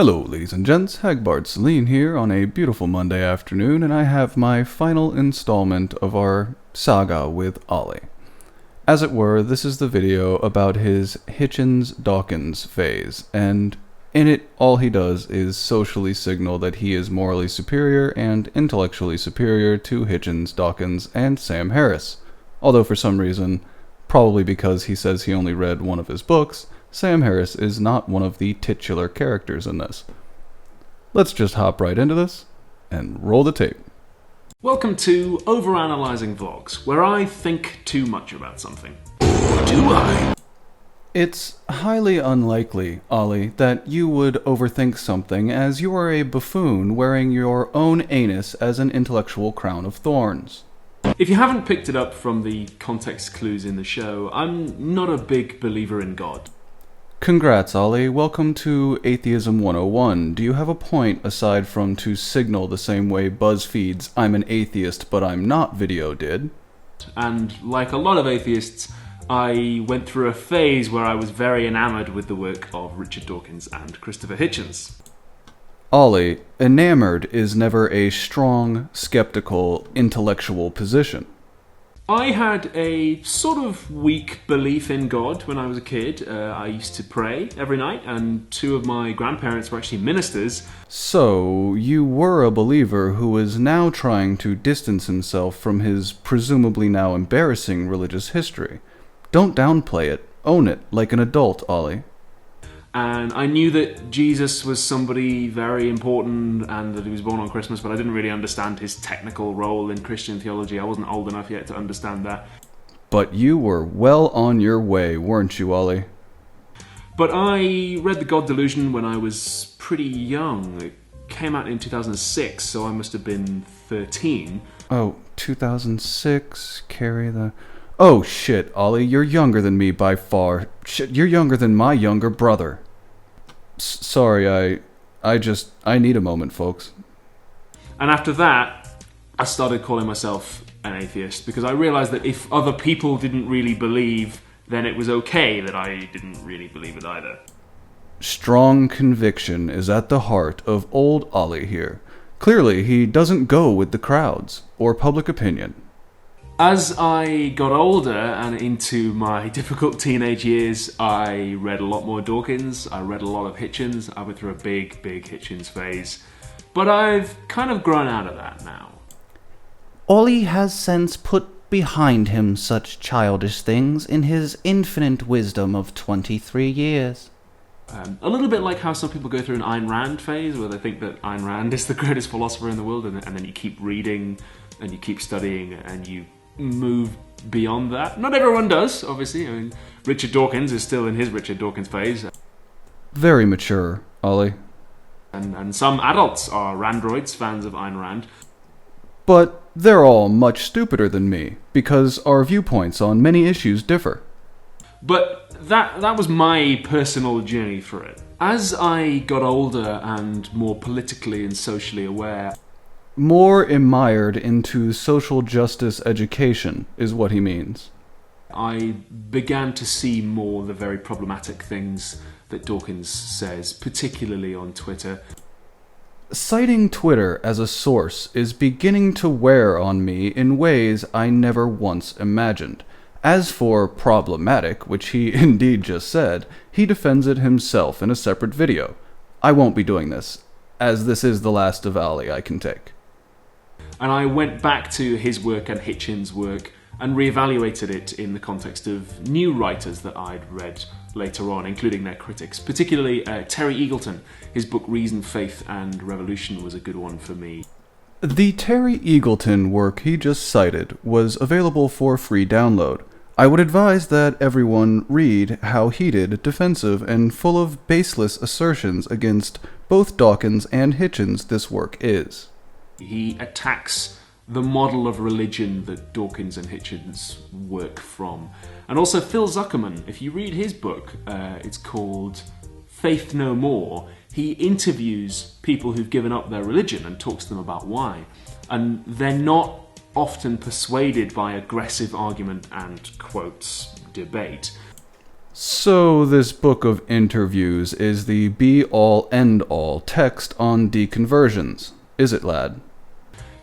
Hello, ladies and gents, Hagbard Celine here on a beautiful Monday afternoon, and I have my final installment of our saga with Ollie. As it were, this is the video about his Hitchens-Dawkins phase, and in it, all he does is socially signal that he is morally superior and intellectually superior to Hitchens, Dawkins, and Sam Harris. Although for some reason, probably because he says he only read one of his books, Sam Harris is not one of the titular characters in this. Let's just hop right into this and roll the tape. Welcome to Overanalyzing Vlogs, where I think too much about something. Do I? It's highly unlikely, Ollie, that you would overthink something, as you are a buffoon wearing your own anus as an intellectual crown of thorns. If you haven't picked it up from the context clues in the show, I'm not a big believer in God. Congrats, Ollie. Welcome to Atheism 101. Do you have a point aside from to signal the same way BuzzFeed's "I'm an atheist but I'm not" video did? And like a lot of atheists, I went through a phase where I was very enamored with the work of Richard Dawkins and Christopher Hitchens. Ollie, enamored is never a strong, skeptical, intellectual position. I had a sort of weak belief in God when I was a kid. I used to pray every night, and two of my grandparents were actually ministers. So, you were a believer who is now trying to distance himself from his presumably now embarrassing religious history. Don't downplay it. Own it like an adult, Ollie. And I knew that Jesus was somebody very important and that he was born on Christmas, but I didn't really understand his technical role in Christian theology. I wasn't old enough yet to understand that. But you were well on your way, weren't you, Ollie? But I read The God Delusion when I was pretty young. It came out in 2006, so I must have been 13. Oh, 2006, carry the... Oh shit, Ollie, you're younger than me by far. Shit, you're younger than my younger brother. Sorry, I need a moment, folks. And after that, I started calling myself an atheist, because I realized that if other people didn't really believe, then it was okay that I didn't really believe it either. Strong conviction is at the heart of old Ollie here. Clearly, he doesn't go with the crowds, or public opinion. As I got older and into my difficult teenage years, I read a lot more Dawkins, I read a lot of Hitchens. I went through a big Hitchens phase, but I've kind of grown out of that now. Ollie has since put behind him such childish things in his infinite wisdom of 23 years. A little bit like how some people go through an Ayn Rand phase, where they think that Ayn Rand is the greatest philosopher in the world, and then you keep reading and you keep studying and you move beyond that. Not everyone does, obviously. I mean, Richard Dawkins is still in his Richard Dawkins phase. Very mature, Ollie. And some adults are Randroids, fans of Ayn Rand. But they're all much stupider than me, because our viewpoints on many issues differ. But that was my personal journey through it. As I got older and more politically and socially aware, more mired into social justice education is what he means. I began to see more the very problematic things that Dawkins says, particularly on Twitter. Citing Twitter as a source is beginning to wear on me in ways I never once imagined. As for problematic, which he indeed just said, he defends it himself in a separate video. I won't be doing this, as this is the last of Ollie I can take. And I went back to his work and Hitchens' work and reevaluated it in the context of new writers that I'd read later on, including their critics, particularly Terry Eagleton. His book Reason, Faith and Revolution was a good one for me. The Terry Eagleton work he just cited was available for free download. I would advise that everyone read how heated, defensive, and full of baseless assertions against both Dawkins and Hitchens this work is. He attacks the model of religion that Dawkins and Hitchens work from. And also Phil Zuckerman, if you read his book, it's called Faith No More, he interviews people who've given up their religion and talks to them about why. And they're not often persuaded by aggressive argument and, quotes, debate. So this book of interviews is the be-all, end-all text on deconversions, is it, lad?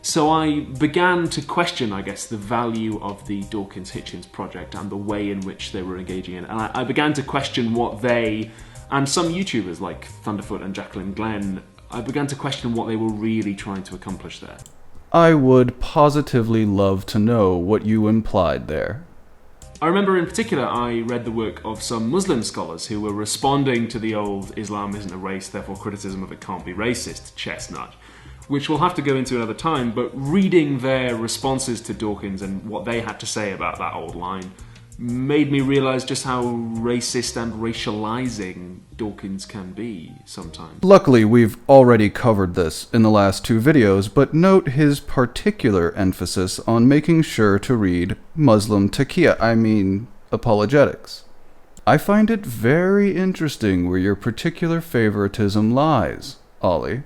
So I began to question, I guess, the value of the Dawkins-Hitchens project and the way in which they were engaging in it. And I began to question what they, and some YouTubers like Thunderfoot and Jacqueline Glenn, I began to question what they were really trying to accomplish there. I would positively love to know what you implied there. I remember in particular I read the work of some Muslim scholars who were responding to the old Islam isn't a race, therefore criticism of it can't be racist chestnut, which we'll have to go into another time, but reading their responses to Dawkins and what they had to say about that old line made me realise just how racist and racialising Dawkins can be sometimes. Luckily, we've already covered this in the last 2 videos, but note his particular emphasis on making sure to read Muslim apologetics. I find it very interesting where your particular favoritism lies, Ollie.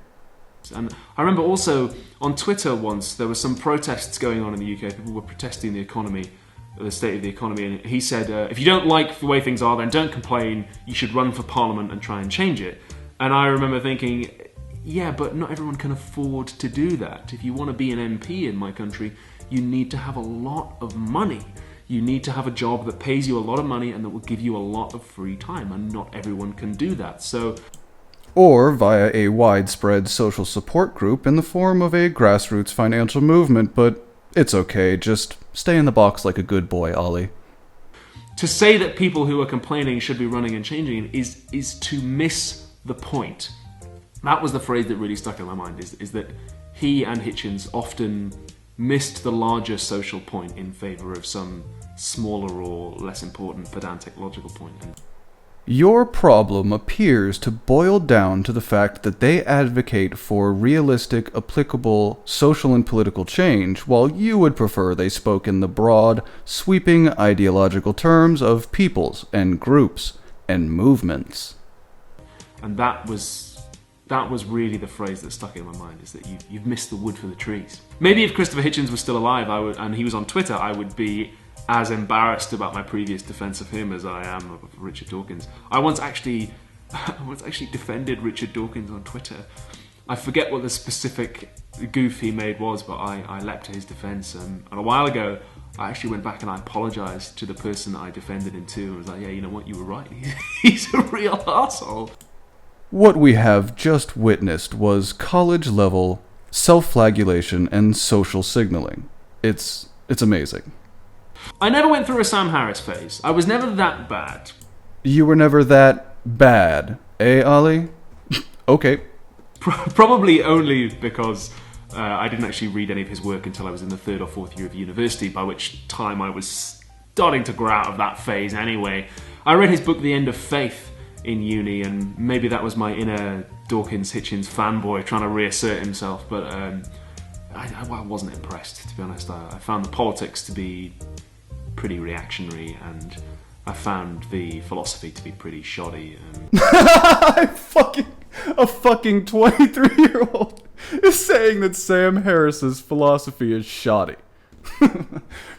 And I remember also on Twitter once there were some protests going on in the UK. People were protesting the economy, the state of the economy, and he said, if you don't like the way things are, then don't complain, you should run for Parliament and try and change it. And I remember thinking, yeah, but not everyone can afford to do that. If you want to be an MP in my country, you need to have a lot of money. You need to have a job that pays you a lot of money and that will give you a lot of free time, and not everyone can do that. Or via a widespread social support group in the form of a grassroots financial movement, but it's okay, just stay in the box like a good boy, Ollie. To say that people who are complaining should be running and changing is to miss the point. That was the phrase that really stuck in my mind, is that he and Hitchens often missed the larger social point in favour of some smaller or less important pedantic logical point. Your problem appears to boil down to the fact that they advocate for realistic, applicable social and political change, while you would prefer they spoke in the broad, sweeping ideological terms of peoples and groups and movements. And that was really the phrase that stuck in my mind, is that you've missed the wood for the trees. Maybe if Christopher Hitchens was still alive and he was on Twitter, I would be as embarrassed about my previous defence of him as I am of Richard Dawkins. I once actually defended Richard Dawkins on Twitter. I forget what the specific goof he made was, but I leapt to his defence. And a while ago, I actually went back and I apologised to the person that I defended him to, and was like, yeah, you know what, you were right. He's a real arsehole. What we have just witnessed was college-level self-flagellation and social signalling. It's amazing. I never went through a Sam Harris phase. I was never that bad. You were never that bad, eh, Ollie? Okay. Probably only because I didn't actually read any of his work until I was in the 3rd or 4th year of university, by which time I was starting to grow out of that phase anyway. I read his book The End of Faith in uni, and maybe that was my inner Dawkins-Hitchens fanboy trying to reassert himself, but I wasn't impressed, to be honest. I found the politics to be pretty reactionary, and I found the philosophy to be pretty shoddy. A fucking 23-year-old is saying that Sam Harris's philosophy is shoddy.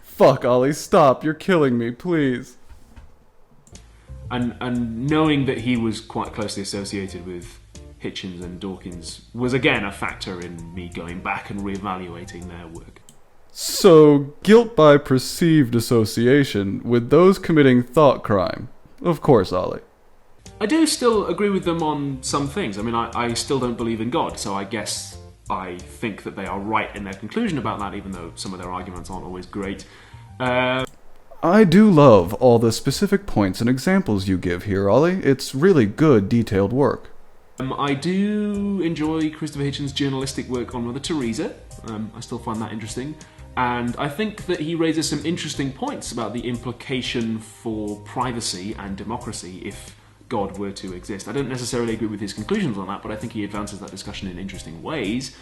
Fuck, Ollie, stop. You're killing me, please. And knowing that he was quite closely associated with Hitchens and Dawkins was again a factor in me going back and reevaluating their work. So, guilt by perceived association with those committing thought crime. Of course, Ollie. I do still agree with them on some things. I mean, I still don't believe in God, so I guess I think that they are right in their conclusion about that, even though some of their arguments aren't always great. I do love all the specific points and examples you give here, Ollie. It's really good, detailed work. I do enjoy Christopher Hitchens' journalistic work on Mother Teresa. I still find that interesting. And I think that he raises some interesting points about the implication for privacy and democracy if God were to exist. I don't necessarily agree with his conclusions on that, but I think he advances that discussion in interesting ways.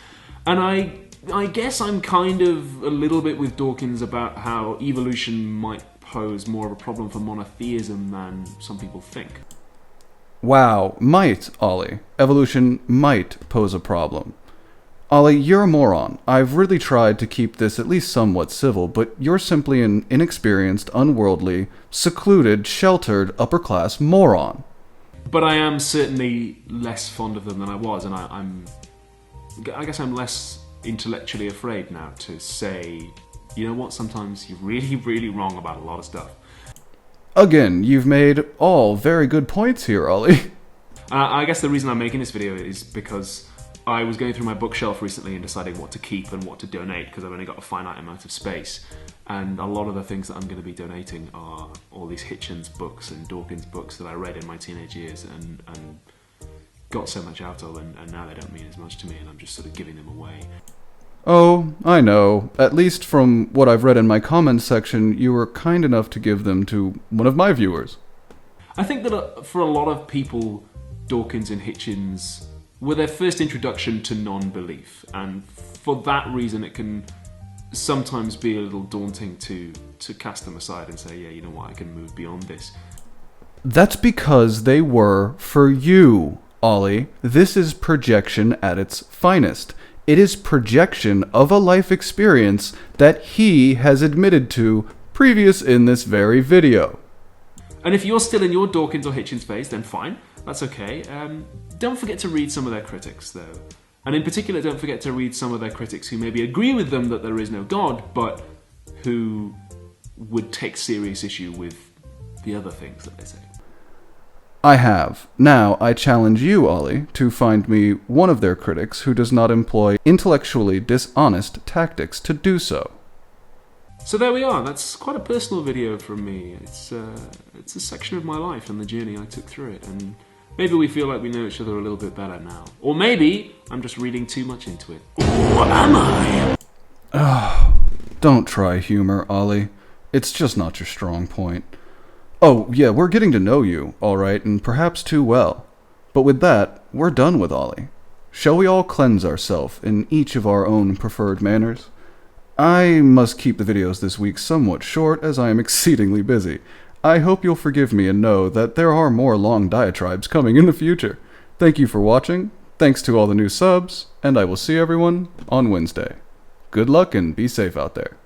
And I guess I'm kind of a little bit with Dawkins about how evolution might pose more of a problem for monotheism than some people think. Wow, might, Ollie. Evolution might pose a problem. Ollie, you're a moron. I've really tried to keep this at least somewhat civil, but you're simply an inexperienced, unworldly, secluded, sheltered, upper-class moron. But I am certainly less fond of them than I was, and I guess I'm less intellectually afraid now to say, you know what, sometimes you're really, really wrong about a lot of stuff. Again, you've made all very good points here, Ollie. I guess the reason I'm making this video is because I was going through my bookshelf recently and deciding what to keep and what to donate, because I've only got a finite amount of space. And a lot of the things that I'm going to be donating are all these Hitchens books and Dawkins books that I read in my teenage years and got so much out of, and now they don't mean as much to me, and I'm just sort of giving them away. Oh, I know. At least from what I've read in my comments section, you were kind enough to give them to one of my viewers. I think that for a lot of people, Dawkins and Hitchens were their first introduction to non-belief, and for that reason it can sometimes be a little daunting to cast them aside and say, yeah, you know what, I can move beyond this. That's because they were for you, Ollie. This is projection at its finest. It is projection of a life experience that he has admitted to previous in this very video. And if you're still in your Dawkins or Hitchens phase, then fine, that's okay. Don't forget to read some of their critics, though. And in particular, don't forget to read some of their critics who maybe agree with them that there is no God, but who would take serious issue with the other things that they say. I have. Now, I challenge you, Ollie, to find me one of their critics who does not employ intellectually dishonest tactics to do so. So there we are. That's quite a personal video from me. It's a section of my life and the journey I took through it, and maybe we feel like we know each other a little bit better now. Or maybe I'm just reading too much into it. Or am I? Don't try humor, Ollie. It's just not your strong point. Oh, yeah, we're getting to know you, alright, and perhaps too well. But with that, we're done with Ollie. Shall we all cleanse ourselves in each of our own preferred manners? I must keep the videos this week somewhat short, as I am exceedingly busy. I hope you'll forgive me and know that there are more long diatribes coming in the future. Thank you for watching, thanks to all the new subs, and I will see everyone on Wednesday. Good luck and be safe out there.